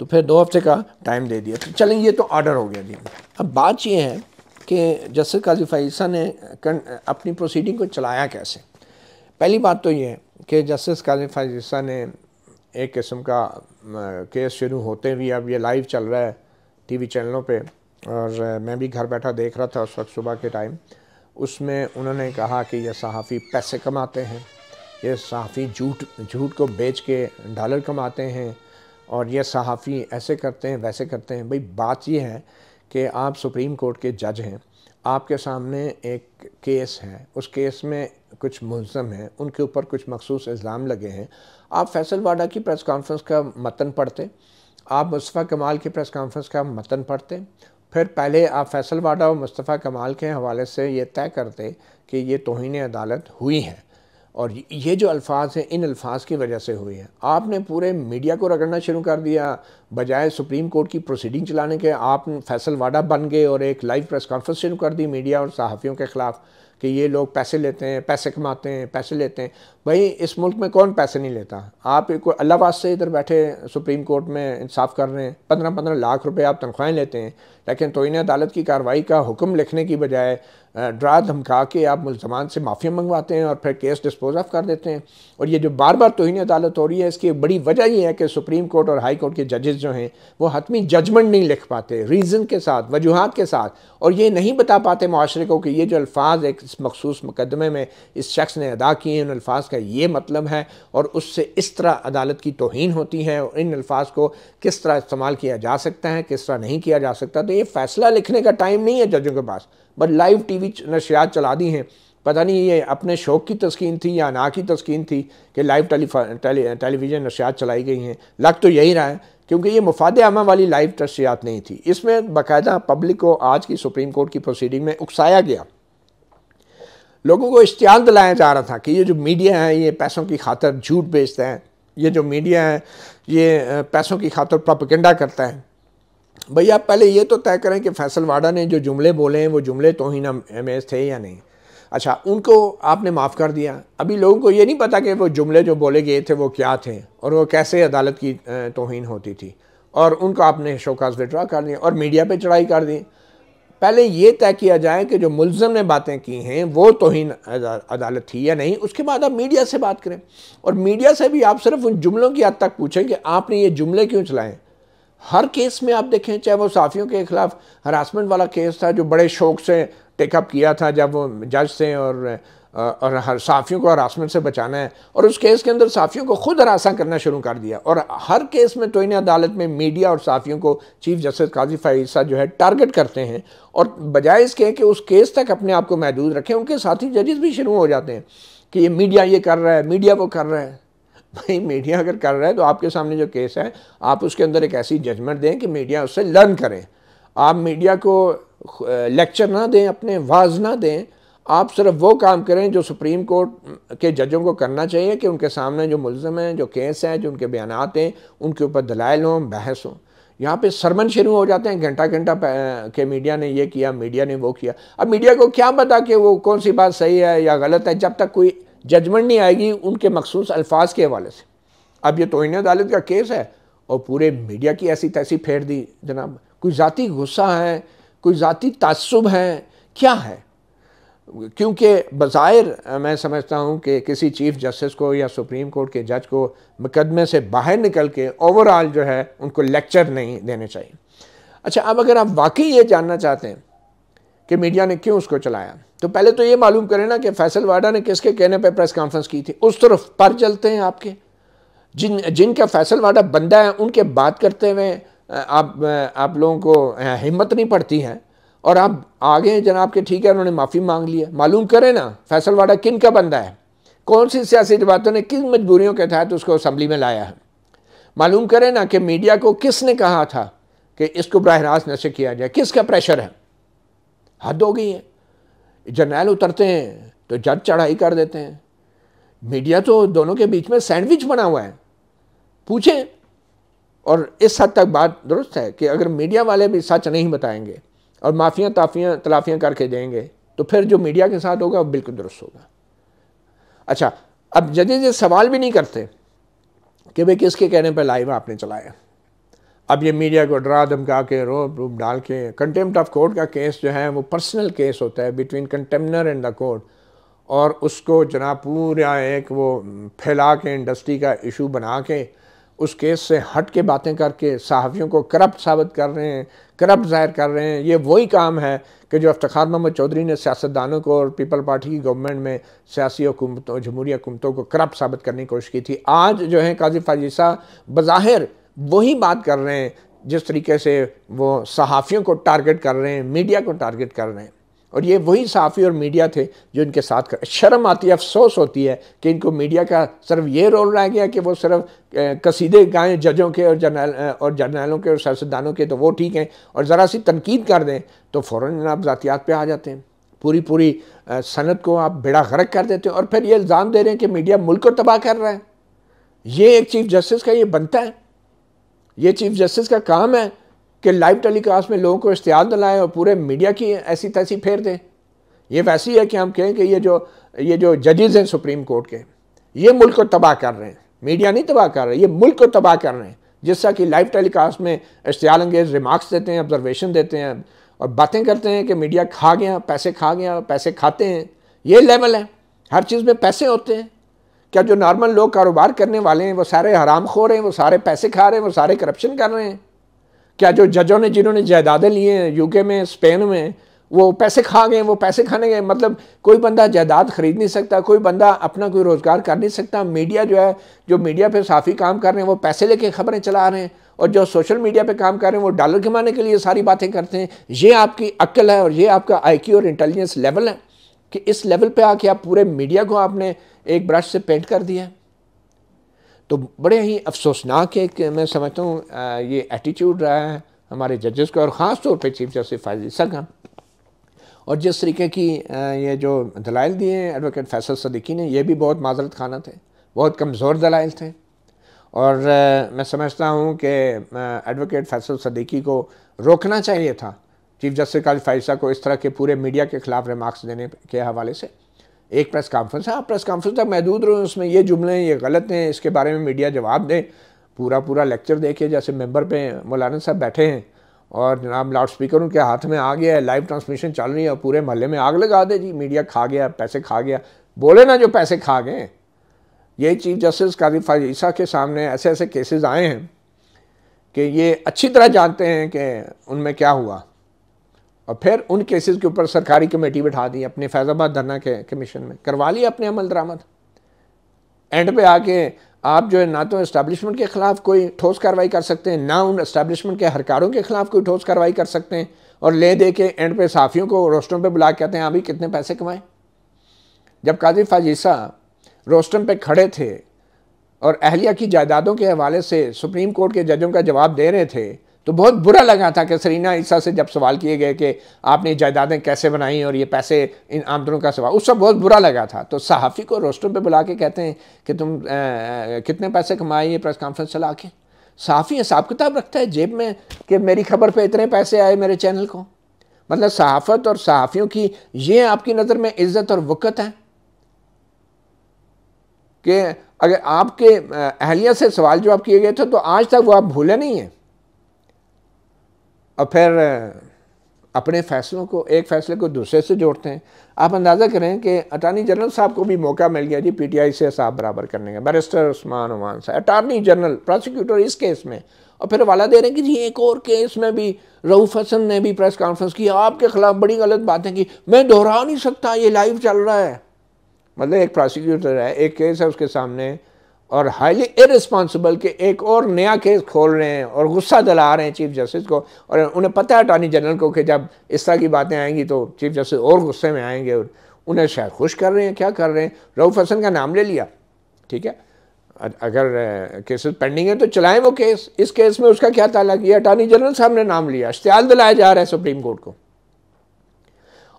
तो फिर 2 हफ्ते का टाइम दे दिया। तो चलें, ये तो ऑर्डर हो गया जी। अब बात ये है कि जस्टिस काजी फाइज़ साहब ने अपनी प्रोसीडिंग को चलाया कैसे। पहली बात तो ये है कि जस्टिस काजी फाइज़ साहब ने एक किस्म का केस शुरू होते हुए, अब ये लाइव चल रहा है टीवी चैनलों पे, और मैं भी घर बैठा देख रहा था उस वक्त सुबह के टाइम, उसमें उन्होंने कहा कि ये सहाफ़ी पैसे कमाते हैं, ये सहाफ़ी झूठ को बेच के डॉलर कमाते हैं, और ये सहाफ़ी ऐसे करते हैं वैसे करते हैं। भाई बात ये है कि आप सुप्रीम कोर्ट के जज हैं, आपके सामने एक केस है, उस केस में कुछ मुल्ज़म हैं, उनके ऊपर कुछ मखसूस इल्ज़ाम लगे हैं। आप फैसल वाडा की प्रेस कॉन्फ्रेंस का मतन पढ़ते, आप मुस्तफ़ा कमाल की प्रेस कॉन्फ्रेंस का मतन पढ़ते, फिर पहले आप फैसल वाडा और मुस्तफ़ा कमाल के हवाले से ये तय करते कि ये तौहीन अदालत हुई है, और ये जो अल्फाज हैं इन अल्फाज की वजह से हुई है। आपने पूरे मीडिया को रगड़ना शुरू कर दिया, बजाय सुप्रीम कोर्ट की प्रोसीडिंग चलाने के आप फैसल वाडा बन गए और एक लाइव प्रेस कॉन्फ्रेंस शुरू कर दी मीडिया और सहाफ़ियों के ख़िलाफ़ कि ये लोग पैसे लेते हैं, पैसे कमाते हैं, पैसे लेते हैं। भाई इस मुल्क में कौन पैसे नहीं लेता। आप एक अल्लाह वास्ते इधर बैठे सुप्रीम कोर्ट में इंसाफ कर रहे हैं, 15-15 लाख रुपए आप तनख्वाहें लेते हैं, लेकिन तौहीन अदालत की कार्रवाई का हुक्म लिखने की बजाय डरा धमका के आप मुल्ज़मान से माफ़िया मंगवाते हैं और फिर केस डिस्पोज ऑफ कर देते हैं। और ये जो बार बार तौहीन अदालत हो रही है, इसकी बड़ी वजह ये है कि सुप्रीम कोर्ट और हाई कोर्ट के जजेस जो हैं वो हतमी जजमेंट नहीं लिख पाते रीज़न के साथ, वजूहात के साथ, और ये नहीं बता पाते मुआशरे को कि ये जो अल्फाज एक मखसूस मुकदमे में इस शख्स ने अदा किए हैं, उन अल्फाज का ये मतलब है, और उससे इस तरह अदालत की तौहीन होती है, और इन अल्फाज को किस तरह इस्तेमाल किया जा सकता है, किस तरह नहीं किया जा सकता। तो ये फ़ैसला लिखने का टाइम नहीं है जजों के पास, बस लाइव टीवी नशरियात चला दी हैं। पता नहीं ये अपने शौक़ की तस्कीन थी या अना की तस्कीन थी कि लाइव टेलीविज़न नशरियात चलाई गई हैं। लग तो यही रहा है, क्योंकि ये मुफाद आमा वाली लाइव नशरियात नहीं थी। इसमें बाकायदा पब्लिक को आज की सुप्रीम कोर्ट की प्रोसीडिंग में उकसाया गया, लोगों को इश्तियाल दिलाया जा रहा था कि ये जो मीडिया है ये पैसों की खातर झूठ बेचता है, ये जो मीडिया है ये पैसों की खातर प्रोपेगेंडा करता है। भैया आप पहले ये तो तय करें कि फैसल वाडा ने जो जुमले बोले हैं वो जुमले तौहीन आमेज़ थे या नहीं। अच्छा, उनको आपने माफ़ कर दिया, अभी लोगों को ये नहीं पता कि वो जुमले जो बोले गए थे वो क्या थे और वो कैसे अदालत की तौहीन होती थी, और उनको आपने शोकाज़ विड्रॉ कर दिया और मीडिया पे चढ़ाई कर दी। पहले ये तय किया जाए कि जो मुल्ज़म ने बातें की हैं वो तौहीन अदालत थी या नहीं, उसके बाद आप मीडिया से बात करें, और मीडिया से भी आप सिर्फ उन जुमलों की हद तक पूछें कि आपने ये जुमले क्यों चलाएं। हर केस में आप देखें, चाहे वो सहाफ़ियों के ख़िलाफ़ हरासमेंट वाला केस था जो बड़े शौक़ से टेकअप किया था जब वो जज थे, और हर सहाफ़ियों को हरासमेंट से बचाना है, और उस केस के अंदर सहाफ़ियों को खुद हरासा करना शुरू कर दिया। और हर केस में तौहीन अदालत में मीडिया और सहाफ़ियों को चीफ जस्टिस काजी फाइज़ साहब जो है टारगेट करते हैं, और बजाय इसके कि उस केस तक अपने आप को महदूद रखें, उनके साथी जजेस भी शुरू हो जाते हैं कि ये मीडिया ये कर रहा है, मीडिया वो कर रहा है। भाई मीडिया अगर कर रहा है तो आपके सामने जो केस है आप उसके अंदर एक ऐसी जजमेंट दें कि मीडिया उससे लर्न करें। आप मीडिया को लेक्चर ना दें, अपने वाज ना दें, आप सिर्फ वो काम करें जो सुप्रीम कोर्ट के जजों को करना चाहिए कि उनके सामने जो मुल्ज़िम हैं, जो केस हैं, जो उनके बयानात हैं, उनके ऊपर दलाइल हों, बहस हों। यहाँ पे सरमन शुरू हो जाते हैं घंटा घंटा के मीडिया ने ये किया, मीडिया ने वो किया। अब मीडिया को क्या पता कि वो कौन सी बात सही है या गलत है, जब तक कोई जजमेंट नहीं आएगी उनके मखसूस अल्फाज के हवाले से। अब ये तौहीन अदालत का केस है और पूरे मीडिया की ऐसी तैसी फेर दी जनाब। कोई ज़ाती गुस्सा है, कोई ज़ाती ताज्जुब है, क्या है? क्योंकि बज़ाहिर मैं समझता हूँ कि किसी चीफ़ जस्टिस को या सुप्रीम कोर्ट के जज को मुकदमे से बाहर निकल के ओवरऑल जो है उनको लेक्चर नहीं देने चाहिए। अच्छा, अब अगर आप वाकई ये जानना चाहते हैं कि मीडिया ने क्यों उसको चलाया, तो पहले तो ये मालूम करें ना कि फैसल वाडा ने किसके कहने पर प्रेस कॉन्फ्रेंस की थी। उस तरफ पर चलते हैं आपके, जिनका फैसल वाडा बंदा है उनके बात करते हुए आप लोगों को हिम्मत नहीं पड़ती है और आप आगे जनाब के ठीक है उन्होंने माफ़ी मांग ली है। मालूम करें ना फैसल वाडा किन का बंदा है, कौन सी सियासी जमातों ने किन मजबूरियों के तहत उसको असम्बली में लाया है। मालूम करें ना कि मीडिया को किसने कहा था कि इसको बराह रास्त नशर किया जाए, किसका प्रेशर है। हद हो गई है। जर्नैल उतरते हैं तो जज चढ़ाई कर देते हैं। मीडिया तो दोनों के बीच में सैंडविच बना हुआ है, पूछें। और इस हद तक बात दुरुस्त है कि अगर मीडिया वाले भी सच नहीं बताएंगे और माफियाँ तलाफियाँ करके देंगे तो फिर जो मीडिया के साथ होगा वो बिल्कुल दुरुस्त होगा। अच्छा, अब जजेज ये सवाल भी नहीं करते कि भाई किसके कहने पर लाइव आपने चलाया। अब ये मीडिया को डरा धमका के रोब रूप डाल के, कंटेम्प्ट ऑफ कोर्ट का केस जो है वो पर्सनल केस होता है बिटवीन कंटेम्नर एंड द कोर्ट, और उसको जनाब पूरा एक वो फैला के इंडस्ट्री का इशू बना के उस केस से हट के बातें करके सहाफ़ियों को करप्ट साबित कर रहे हैं, करप्ट ज़ाहिर कर रहे हैं। ये वही काम है कि जो इफ्तिखार मोहम्मद चौधरी ने सियासतदानों को और पीपल पार्टी की गवर्नमेंट में सियासी हुकूमतों, जमहूरी हुकूमतों को करप्ट साबित करने की कोशिश की थी। आज जो है काजी फायज़ ईसा बज़ाहिर वही बात कर रहे हैं जिस तरीके से वो सहाफ़ियों को टारगेट कर रहे हैं, मीडिया को टारगेट कर रहे हैं। और ये वही सहाफ़ी और मीडिया थे जो इनके साथ कर। शर्म आती है, अफसोस होती है कि इनको मीडिया का सिर्फ ये रोल रह गया कि वो सिर्फ कसीदे गाएं जजों के और जर्नैलों के और सियासतदानों के, तो वो ठीक हैं, और ज़रा सी तनकीद कर दें तो फ़ौरन जनाब ज़ातियात पे आ जाते हैं। पूरी सनत को आप बेड़ा गर्क कर देते हैं और फिर ये इल्ज़ाम दे रहे हैं कि मीडिया मुल्क को तबाह कर रहा है। ये एक चीफ़ जस्टिस का ये बनता है, ये चीफ़ जस्टिस का काम है कि लाइव टेलीकास्ट में लोगों को इश्तियाल दिलाएं और पूरे मीडिया की ऐसी तैसी फेर दें। ये वैसी है कि हम कहें कि ये जो जजेज़ हैं सुप्रीम कोर्ट के, ये मुल्क को तबाह कर रहे हैं। मीडिया नहीं तबाह कर रहे, ये मुल्क को तबाह कर रहे हैं। जिस तरह कि लाइव टेलीकास्ट में इश्तियाल अंगेज रिमार्क्स देते हैं, ऑब्जर्वेशन देते हैं और बातें करते हैं कि मीडिया खा गया, पैसे खाते हैं। ये लेवल है, हर चीज़ में पैसे होते हैं। क्या जो नॉर्मल लोग कारोबार करने वाले हैं वो सारे हरामखोर हैं, वो सारे पैसे खा रहे हैं, वो सारे करप्शन कर रहे हैं? क्या जो जजों ने जिन्होंने जायदादें ली हैं यूके में, स्पेन में, वो पैसे खा गए, वो पैसे खाने गए? मतलब कोई बंदा जायदाद खरीद नहीं सकता, कोई बंदा अपना कोई रोज़गार कर नहीं सकता। मीडिया जो है, जो मीडिया पे साफ़ी काम कर रहे हैं वो पैसे लेके खबरें चला रहे हैं, और जो सोशल मीडिया पे काम कर रहे हैं वो डॉलर कमाने के लिए सारी बातें करते हैं। ये आपकी अक्ल है और ये आपका IQ और इंटेलिजेंस लेवल है कि इस लेवल पे आके आप पूरे मीडिया को आपने एक ब्रश से पेंट कर दिया। तो बड़े ही अफसोसनाक एक मैं समझता हूँ ये एटीट्यूड रहा है हमारे जजेस का, और ख़ास तौर पे चीफ जस्टिस फायज़ ईसा का। और जिस तरीके की ये जो दलाइल दिए एडवोकेट फैसल सदीकी ने, ये भी बहुत माजरत खाना थे, बहुत कमज़ोर दलाइल थे। और मैं समझता हूँ कि एडवोकेट फैसल सदीकी को रोकना चाहिए था चीफ जस्टिस काजी फायज़ ईसा को इस तरह के पूरे मीडिया के ख़िलाफ़ रिमार्क्स देने के हवाले से। एक प्रेस कॉन्फ्रेंस है, आप प्रेस कॉन्फ्रेंस तक महदूद रहे, उसमें ये जुमले हैं, ये गलत हैं, इसके बारे में मीडिया जवाब दे। पूरा लेक्चर देखिए, जैसे मेंबर पे मौलाना साहब बैठे हैं और जनाब लाउड स्पीकर उनके हाथ में आ गया है, लाइव ट्रांसमिशन चल रही है और पूरे मोहल्ले में आग लगा दे जी मीडिया खा गया, पैसे खा गया। बोले ना जो पैसे खा गए। ये चीफ जस्टिस काजी फायज़ ईसा के सामने ऐसे ऐसे केसेस आए हैं कि ये अच्छी तरह जानते हैं कि उनमें क्या हुआ, और फिर उन केसेस के ऊपर सरकारी कमेटी बिठा दी, अपने फैज़ाबाद धरना के कमीशन में करवा लिया अपने अमल दरामद। एंड पे आके आप जो है ना तो इस्टेब्लिशमेंट के ख़िलाफ़ कोई ठोस कार्रवाई कर सकते हैं, ना उन इस्टेब्लिशमेंट के हरकारों के ख़िलाफ़ कोई ठोस कार्रवाई कर सकते हैं, और ले दे के एंड पे साफ़ियों को रोस्टरों पे बुला के कहते हैं अभी कितने पैसे कमाए। जब काजी फायज़ ईसा रोस्टम पे खड़े थे और अहलिया की जायदादों के हवाले से सुप्रीम कोर्ट के जजों का जवाब दे रहे थे तो बहुत बुरा लगा था कि सरीना ईसा से जब सवाल किए गए कि आपने जायदादें कैसे बनाई और ये पैसे इन आमदनों का सवाल, उससे बहुत बुरा लगा था। तो सहाफ़ी को रोस्टर पे बुला के कहते हैं कि तुम कितने पैसे कमाए ये प्रेस कॉन्फ्रेंस चला के। सहाफ़ी हिसाब किताब रखता है जेब में कि मेरी खबर पे इतने पैसे आए मेरे चैनल को। मतलब सहाफ़त और सहाफ़ियों की ये आपकी नज़र में इज़्ज़त और वक़्त है कि अगर आपके अहलिया से सवाल जवाब किए गए थे तो आज तक वो आप भूले नहीं हैं, और फिर अपने फैसलों को, एक फैसले को दूसरे से जोड़ते हैं। आप अंदाज़ा करें कि अटार्नी जनरल साहब को भी मौका मिल गया जी पीटीआई से हिसाब बराबर करने का, बैरिस्टर उस्मान ओमान साहब अटार्नी जनरल प्रोसिक्यूटर इस केस में, और फिर हवाला दे रहे हैं कि जी एक और केस में भी रऊफ़ हसन ने भी प्रेस कॉन्फ्रेंस की, आपके खिलाफ बड़ी गलत बातें की, मैं दोहरा नहीं सकता, ये लाइव चल रहा है। मतलब एक प्रोसिक्यूटर है, एक केस है उसके सामने, और हाईली इररिस्पॉन्सिबल के एक और नया केस खोल रहे हैं और गुस्सा दिला रहे हैं चीफ जस्टिस को, और उन्हें पता है अटॉर्नी जनरल को कि जब इस तरह की बातें आएंगी तो चीफ जस्टिस और गुस्से में आएंगे, और उन्हें शायद खुश कर रहे हैं, क्या कर रहे हैं। रऊफ़ हसन का नाम ले लिया, ठीक है, अगर केसेस पेंडिंग है तो चलाएं वो केस। इस केस में उसका क्या ताल्लुक, ये अटॉर्नी जनरल साहब ने नाम लिया, इश्तियाल दिलाया जा रहा है सुप्रीम कोर्ट को।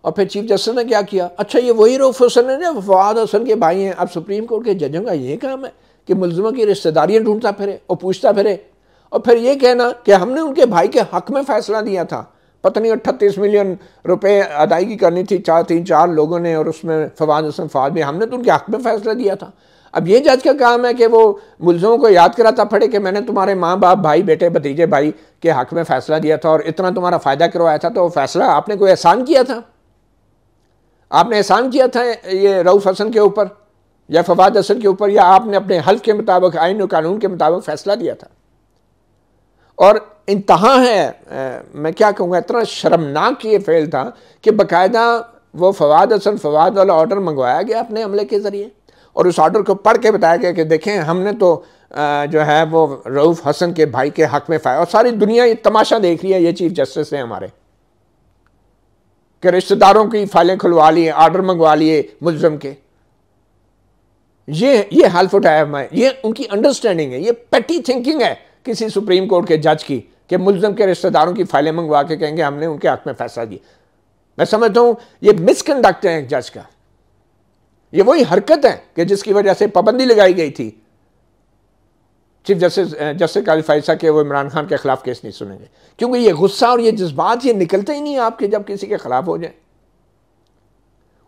और फिर चीफ जस्टिस ने क्या किया, अच्छा ये वही रऊफ़ हसन है ना, फवाद हसन के भाई हैं। अब सुप्रीम कोर्ट के जजों का ये काम है कि मुल्ज़िमों की रिश्तेदारियाँ ढूंढता फिरे और पूछता फिरे, और फिर ये कहना कि हमने उनके भाई के हक़ में फ़ैसला दिया था, पता नहीं 38 मिलियन रुपए अदायगी करनी थी 4 लोगों ने, और उसमें फवाद हसन फवाद भी, हमने तो उनके हक़ में फ़ैसला दिया था। अब ये जज का काम है कि वो मुल्ज़िमों को याद कराता पड़े कि मैंने तुम्हारे माँ बाप, भाई, बेटे, भतीजे भाई के हक़ में फ़ैसला दिया था और इतना तुम्हारा फ़ायदा करवाया था, तो वो फ़ैसला आपने कोई एहसान किया था, आपने एहसान किया था ये रऊफ़ हसन के ऊपर या फवाद हसन के ऊपर, या आपने अपने हल्फ के मुताबिक, आइन और कानून के मुताबिक फ़ैसला दिया था। और इंतहा है, मैं क्या कहूँगा, इतना शर्मनाक ये फेल था कि बाकायदा वो फवाद हसन फवाद वाला ऑर्डर मंगवाया गया अपने अमले के ज़रिए, और उस ऑर्डर को पढ़ के बताया गया कि देखें हमने तो जो है वो रऊफ़ हसन के भाई के हक़ में फ़ाया, और सारी दुनिया ये तमाशा देख रही है, ये चीफ जस्टिस हैं हमारे, कि रिश्तेदारों की फाइलें खुलवा लिए, ऑर्डर मंगवा लिए मुल्ज़िम के। ये हल्फ उठाया मैं, ये उनकी अंडरस्टैंडिंग है, ये पेटी थिंकिंग है किसी सुप्रीम कोर्ट के जज की, कि मुल्ज़िम के रिश्तेदारों की फाइलें मंगवा के कहेंगे हमने उनके हक़ में फ़ैसला दिया। मैं समझता हूँ ये मिसकंडक्ट है एक जज का, ये वही हरकत है कि जिसकी वजह से पाबंदी लगाई गई थी चीफ जस्टिस कालिद फाइज़ के वो इमरान खान के खिलाफ केस नहीं सुनेंगे, क्योंकि ये गुस्सा और ये जज्बात ये निकलते ही नहीं आपके जब किसी के खिलाफ हो जाए।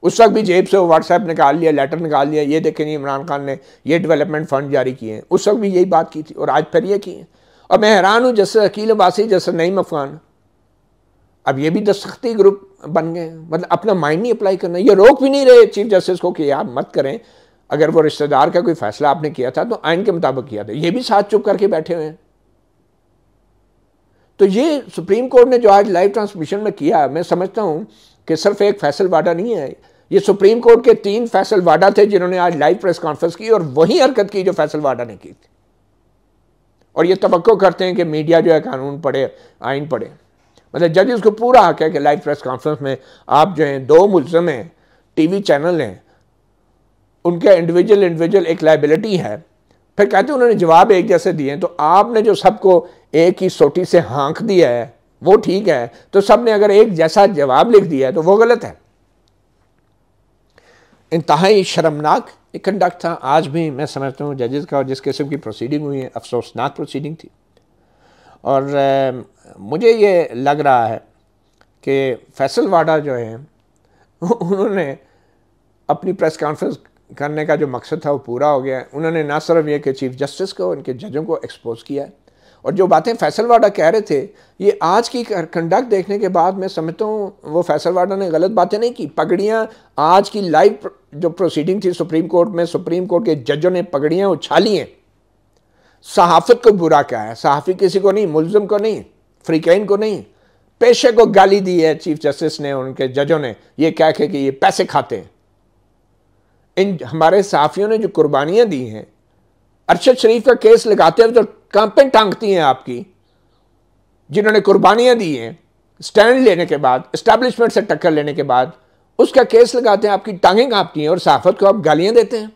उस वक्त भी जेब से वो व्हाट्सएप निकाल लिया, लेटर निकाल लिया, ये देखें नहीं इमरान खान ने ये डेवलपमेंट फंड जारी किए हैं, उस वक्त भी यही बात की थी और आज फिर ये की है। और मैं हैरान हूँ जैसे अकील अब्बासी, जैसे नईम अफगान, अब ये भी दस्तखती ग्रुप बन गए, मतलब अपना माइंड नहीं अप्लाई करना, ये रोक भी नहीं रहे चीफ जस्टिस को कि आप मत करें, अगर वो रिश्तेदार का कोई फैसला आपने किया था तो आइन के मुताबिक किया था, ये भी साथ चुप करके बैठे हुए हैं। तो ये सुप्रीम कोर्ट ने जो आज लाइव ट्रांसमिशन में किया, मैं समझता हूं कि सिर्फ एक फैसल वाडा नहीं है, ये सुप्रीम कोर्ट के 3 फैसल वाडा थे जिन्होंने आज लाइव प्रेस कॉन्फ्रेंस की और वही हरकत की जो फैसल वाडा ने की थी। और ये तवक्को करते हैं कि मीडिया जो है कानून पढ़े, आइन पढ़े। मतलब जजेस को पूरा हक है कि लाइव प्रेस कॉन्फ्रेंस में आप जो हैं, 2 मुल्ज़िम हैं, टीवी चैनल हैं, उनके इंडिविजुअल एक लाइबिलिटी है, फिर कहते हैं उन्होंने जवाब एक जैसे दिए, तो आपने जो सबको एक ही सोटी से हाँक दिया है वो ठीक है, तो सब ने अगर एक जैसा जवाब लिख दिया है तो वो गलत है। इंतहाई शर्मनाक कंडक्ट था। आज भी मैं समझता हूँ जजेस का, और जिस किस्म की प्रोसीडिंग हुई है अफसोसनाक प्रोसीडिंग थी। और मुझे ये लग रहा है कि फैसल वाडा जो है उन्होंने अपनी प्रेस कॉन्फ्रेंस करने का जो मकसद था वो पूरा हो गया है। उन्होंने ना सिर्फ ये कि चीफ जस्टिस को, उनके जजों को एक्सपोज किया है, और जो बातें फैसल वाडा कह रहे थे, ये आज की कंडक्ट देखने के बाद मैं समझता हूँ वो फैसल वाडा ने गलत बातें नहीं की। पगड़ियाँ, आज की लाइव जो प्रोसीडिंग थी सुप्रीम कोर्ट में, सुप्रीम कोर्ट के जजों ने पगड़ियाँ उछाली हैं, सहाफ़त को बुरा कहा है, सहाफ़ी किसी को नहीं, मुल्ज़िम को नहीं, फ्रीकैन को नहीं, पेशे को गाली दी है चीफ जस्टिस ने, उनके जजों ने, ये कह के कि ये पैसे खाते हैं। इन हमारे सहाफ़ियों ने जो कुर्बानियाँ दी हैं, अरशद शरीफ का केस लगाते हुए तो कांपें टांगती हैं आपकी, जिन्होंने कुर्बानियाँ दी हैं स्टैंड लेने के बाद, इस्टेब्लिशमेंट से टक्कर लेने के बाद, उसका केस लगाते हैं, आपकी टांगें कांपती हैं, और सहाफ़त को आप गालियाँ देते हैं।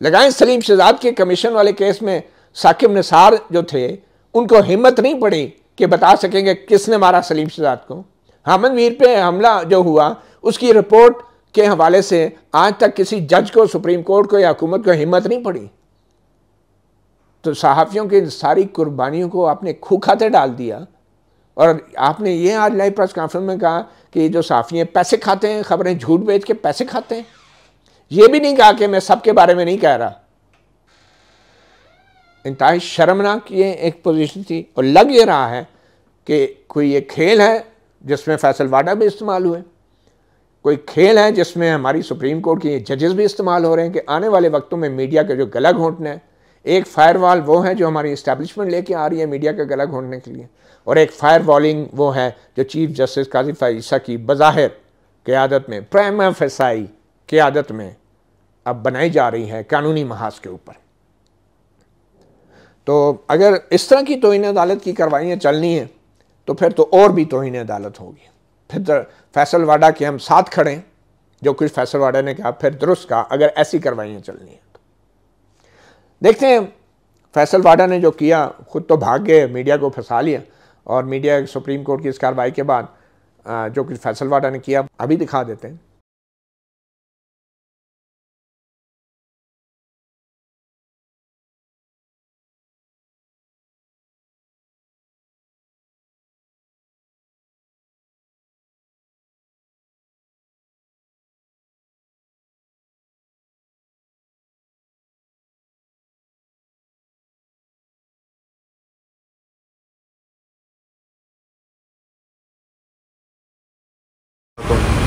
लगाएं। सलीम शहजाद के कमीशन वाले केस में साकिब निसार जो थे, उनको हिम्मत नहीं पड़ी कि बता सकेंगे किसने मारा सलीम शहजाद को। हामिद मीर पे हमला जो हुआ, उसकी रिपोर्ट के हवाले से आज तक किसी जज को, सुप्रीम कोर्ट को या हुकूमत को हिम्मत नहीं पड़ी। तो सहाफ़ियों की सारी कुर्बानियों को आपने खूह खाते डाल दिया। और आपने ये आज लाइव प्रेस कॉन्फ्रेंस में कहा कि जो सहाफ़ी पैसे खाते हैं, खबरें झूठ बेच के पैसे खाते हैं। ये भी नहीं कहा कि मैं सबके बारे में नहीं कह रहा। इंतहाई शर्मनाक ये एक पोजीशन थी। और लग ये रहा है कि कोई ये खेल है जिसमें फैसल वाडा भी इस्तेमाल हुए, कोई खेल है जिसमें हमारी सुप्रीम कोर्ट के जजेस भी इस्तेमाल हो रहे हैं कि आने वाले वक्तों में मीडिया का जो गला घोंटना है, एक फायरवॉल वो है जो हमारी इस्टेब्लिशमेंट लेके आ रही है मीडिया का गला घोंटने के लिए, और एक फायर वॉलिंग वो है जो चीफ जस्टिस काजी फ़ाइज़ा की बज़ाहिर क़यादत में, प्राइमा फेसाई क़यादत में अब बनाई जा रही है कानूनी महाज के ऊपर। तो अगर इस तरह की तौहीन अदालत की कार्रवाइयाँ चलनी हैं तो फिर तो और भी तौहीन अदालत होगी। फिर तो फैसल वाडा के हम साथ खड़े हैं, जो कुछ फैसल वाडा ने कहा फिर दुरुस्त कहा, अगर ऐसी कार्रवाइयाँ चलनी हैं तो। देखते हैं फैसल वाडा ने जो किया, खुद तो भाग गए, मीडिया को फंसा लिया, और मीडिया सुप्रीम कोर्ट की इस कार्रवाई के बाद जो कुछ फैसल वाडा ने किया अभी दिखा देते हैं।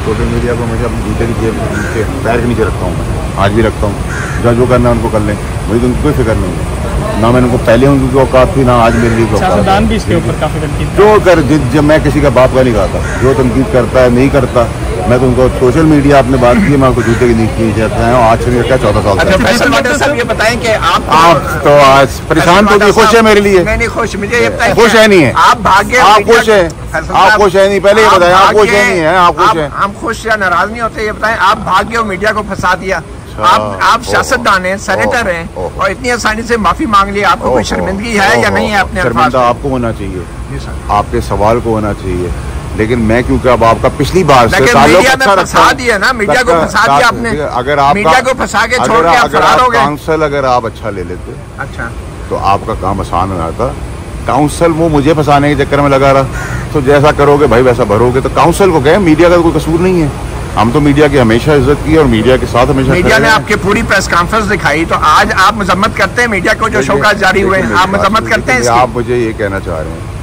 सोशल मीडिया को हमेशा अपने जूते की जेब के पैर के नीचे रखता हूँ मैं, आज भी रखता हूँ। जो करना है उनको कर लें, मुझे तो उनकी कोई फिक्र नहीं है। ना मैंने उनको पहले उनकी औकात थी, ना आज मेरे लिए औकात भी इसके ऊपर काफी तनकीद जो कर जब मैं किसी का बाप का नहीं खाता, जो तनकीद करता है नहीं करता, मैं तो उनको सोशल मीडिया आपने बात की, मैं आपको जूते की नीचे जाता है। आज से नहीं रखा 14 साल अच्छा फैसल वाडा साहब ये बताएं कि आप तो आज परेशान तो नहीं, खुश है मेरे लिए? नहीं खुश, मुझे ये बताएं खुश है नहीं है? आप भाग्य, आप खुश है? आप खुश है नहीं? पहले ये बताएं, आप खुश है नहीं है? आप खुश है? हम खुश या नाराज नहीं होते। ये बताएं, आप भाग्य और मीडिया को फंसा दिया। आप सियासतदान हैं, सेनेटर हैं, और इतनी आसानी से माफी मांग ली। आपको कोई शर्मिंदगी है या नहीं है अपने अल्फाज? शर्मिंदा आपको होना चाहिए, आपके सवाल को होना चाहिए, लेकिन मैं क्योंकि अब आपका पिछली बार से मीडिया में फंसा दिया ना, मीडिया को फंसा दिया आपने। अगर आप मीडिया को फंसा के छोड़ के आप फरार हो गए। काउंसिल अगर आप अच्छा ले लेते, अच्छा, तो आपका काम आसान हो जाता। काउंसिल वो मुझे फंसाने के चक्कर में लगा रहा, तो जैसा करोगे भाई वैसा भरोगे। तो काउंसिल को कहे, मीडिया का कोई कसूर नहीं है। हम तो मीडिया की हमेशा इज्जत की और मीडिया के साथ हमेशा मीडिया ने आपके पूरी प्रेस कॉन्फ्रेंस दिखाई, तो आज आप मजम्मत करते हैं मीडिया को जो शोकाज जारी हुए हैं, आप मजम्मत करते हैं? आप मुझे ये कहना चाह रहे हैं,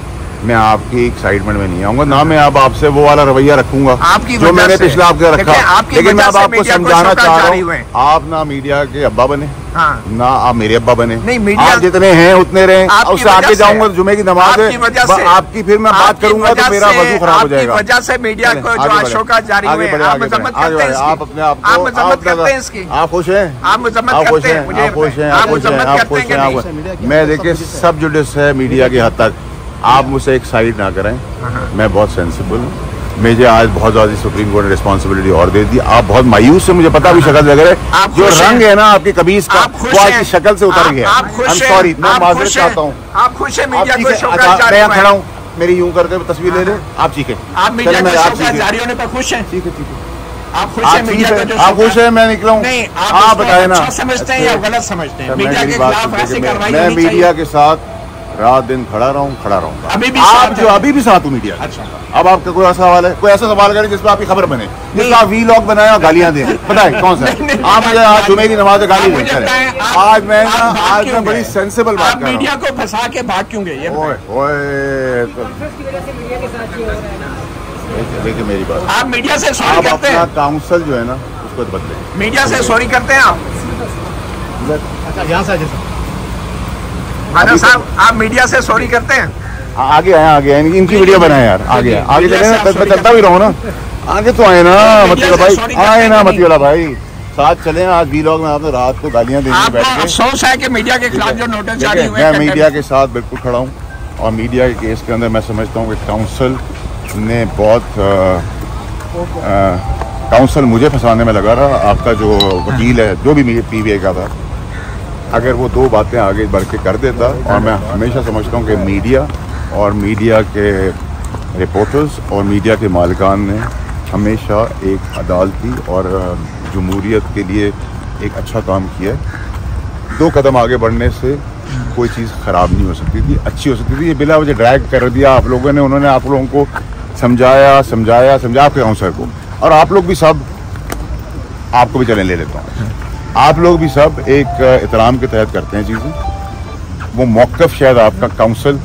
मैं आपकी एक्साइटमेंट में नहीं आऊंगा ना, मैं अब आपसे वो वाला रवैया रखूंगा जो मैंने पिछला आपसे रखा। लेकिन मैं अब आपको समझाना चाह रहा हूँ, आप ना मीडिया के अब्बा बने, ना आप मेरे अब्बा बने। आप जितने हैं उतने रहे, उससे आगे जाऊंगा तो जुमे की नमाज है आपकी, फिर मैं बात करूंगा तो मेरा वजू खराब हो जाएगा। वजह से मीडिया को जो शोकाज जारी हुए हैं, आप मजम्मत करते हैं? आप अपने आप आप खुश हैं? आप मजम्मत करते हैं? आप खुश हैं? आप खुश हैं? आप खुश हैं? मैं देखिए सब जुडिस है मीडिया की हद तक, आप मुझसे एक साइड ना करें। मैं बहुत सेंसिबल हूँ, मुझे आज बहुत ज्यादा सुप्रीम कोर्ट ने रिस्पॉन्सिबिलिटी और दे दी। आप बहुत मायूस से, मुझे पता भी शक्ल लग रहा है, जो रंग है ना आपकी कमीज का वो आज की शक्ल से उतर गया। सॉरी, मैं माजरत चाहता हूँ। आप खुश हैं मीडिया को शोकाज मैं जारी यहाँ हुए खड़ा हूँ, मेरी यूं करके तस्वीर ले लें आप, ठीक है? आप मीडिया को शोकाज जारी होने पर खुश हैं? ठीक है, ठीक है। आप खुश हैं मीडिया का जो आप खुश हैं? मैं निकला हूँ, नहीं आप बताए ना, समझते हैं या गलत समझते हैं? मीडिया के खिलाफ ऐसी कार्रवाई मैं मीडिया के साथ रात दिन खड़ा रहूंगा। अभी भी आप जो अभी भी साथ हूँ मीडिया। अच्छा, अब आपका कोई ऐसा सवाल है, कोई ऐसा सवाल करें जिसमें आपकी खबर बने, जिसका वीलॉग बनाया और गालियां दें, बताए कौन सा? आप मुझे आज जुमे की नमाज गाली दें। आज मैं बड़ी सेंसिबल बात कर रहा हूँ। मीडिया को फंसा के भाग क्यों गए? देखिए मेरी बात, आप मीडिया से सॉरी करते हैं? काउंसिल जो है ना उसको बदले। मीडिया से सॉरी करते हैं आप? यहाँ से माना साहब, आप मीडिया से सॉरी करते हैं? आगे आए, इनकी वीडियो बनाए यार, आगे चले ना, चलता भी रहो ना, आगे तो आए ना मतियोला भाई, आए ना मतियोला भाई, साथ चले। आज वीलॉग में आपने रात को गालियां देने बैठ गए। अफसोस है कि मीडिया के खिलाफ जो नोटिस जारी हुए, मैं मीडिया के साथ बिल्कुल खड़ा हूँ, और मीडिया के केस के अंदर मैं समझता हूँ कि काउंसिल ने बहुत काउंसिल मुझे फंसाने में लगा रहा। आपका जो वकील है, जो भी PVA का था, अगर वो दो बातें आगे बढ़ के कर देता, और मैं हमेशा समझता हूँ कि मीडिया और मीडिया के रिपोर्टर्स और मीडिया के मालिकान ने हमेशा एक अदालती और जमहूरियत के लिए एक अच्छा काम किया है। दो कदम आगे बढ़ने से कोई चीज़ ख़राब नहीं हो सकती थी, अच्छी हो सकती थी। ये बिला वजह ड्रैग कर दिया आप लोगों ने, उन्होंने आप लोगों को समझाया आपके काउंसलर को, और आप लोग भी सब, आपको भी चलें ले लेता हूँ, आप लोग भी सब एक एहतराम के तहत करते हैं चीज़ें। वो मौक़िफ़ शायद आपका काउंसिल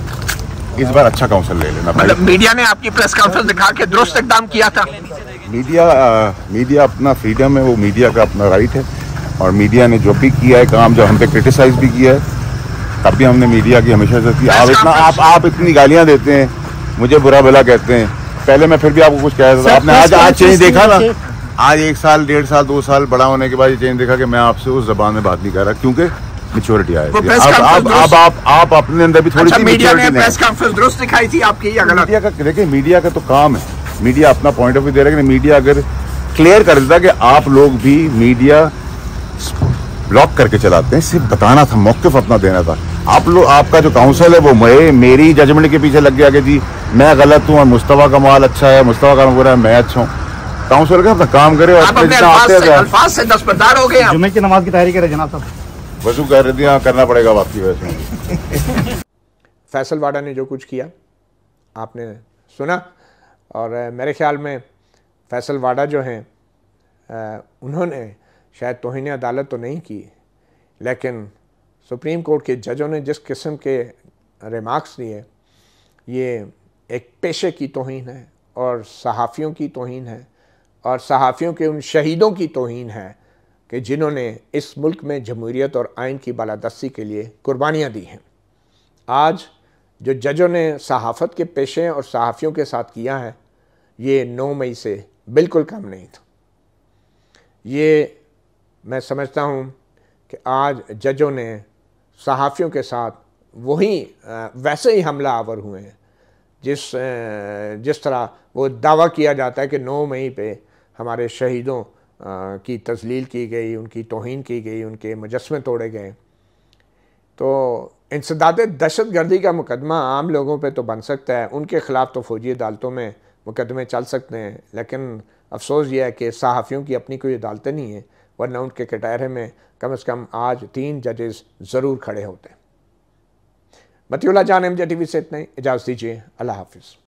इस बार अच्छा काउंसिल ले लेना। मतलब मीडिया ने आपकी प्रेस कॉन्फ्रेंस दिखा के दुरुस्त इक़दाम किया था। मीडिया अपना फ्रीडम है, वो मीडिया का अपना राइट है, और मीडिया ने जो भी किया है काम, जब हम पे क्रिटिसाइज भी किया है, तब भी हमने मीडिया की हमेशा इज्जत की। आप इतनी गालियां देते हैं, मुझे बुरा भला कहते हैं, पहले मैं फिर भी आपको कुछ कह रहा था, आपने आज चेंज देखा ना, आज 1 साल 1.5 साल 2 साल बड़ा होने के बाद ये चेंज देखा कि मैं आपसे उस जबान में बात नहीं कर रहा, क्योंकि मैच्योरिटी आई थी। आप अपने अंदर भी थोड़ी सी मीडिया ने प्रेस कॉन्फ्रेंस दुरुस्त दिखाई थी आपकी, या गलत? मीडिया का देखिए, मीडिया का तो काम है, मीडिया अपना पॉइंट ऑफ व्यू दे रहा है। मीडिया अगर क्लियर कर देता कि आप लोग भी मीडिया ब्लॉक करके चलाते हैं, सिर्फ बताना था, मौक़िफ़ अपना देना था। आप लोग, आपका जो काउंसिल है वो मेरी जजमेंट के पीछे लग गया कि जी मैं गलत हूँ और मुस्तफ़ा कमाल अच्छा है, मुस्तफ़ा कमाल बुरा है, मैं अच्छा हूँ। काउंसिल का अपना काम करे और अल्फाज से दस्तबरदार हो गए। जुमे की नमाज की तैयारी करे जनाब साहब। वजू कर दिया, करना पड़ेगा बाकी वैसे। फैसल वाडा ने जो कुछ किया आपने सुना, और मेरे ख्याल में फैसल वाडा जो हैं उन्होंने शायद तौहीन अदालत तो नहीं की, लेकिन सुप्रीम कोर्ट के जजों ने जिस किस्म के रिमार्क्स दिए, ये एक पेशे की तौहीन है, और सहाफ़ियों की तौहीन है, और सहाफ़ियों के उन शहीदों की तौहीन है कि जिन्होंने इस मुल्क में जमहूरियत और आइन की बालादस्ती के लिए कुर्बानियाँ दी हैं। आज जो जजों ने सहाफ़त के पेशे और सहाफ़ियों के साथ किया है, ये 9 मई से बिल्कुल कम नहीं था। ये मैं समझता हूँ कि आज जजों ने सहाफ़ियों के साथ वैसे ही हमला आवर हुए हैं जिस तरह वो दावा किया जाता है कि 9 मई पे हमारे शहीदों की तज़लील की गई, उनकी तौहीन की गई, उनके मुजस्समे तोड़े गए। तो इंसदाद दहशतगर्दी का मुकदमा आम लोगों पे तो बन सकता है, उनके ख़िलाफ़ तो फ़ौजी अदालतों में मुकदमे चल सकते हैं, लेकिन अफसोस ये है कि सहाफ़ियों की अपनी कोई अदालतें नहीं है, वरना उनके कटहरे में कम से कम आज 3 जजेस ज़रूर खड़े होते हैं। मतियुल्लाह जान, MJ TV से इतना ही, इजाज़त दीजिए, अल्लाह हाफ़िज़।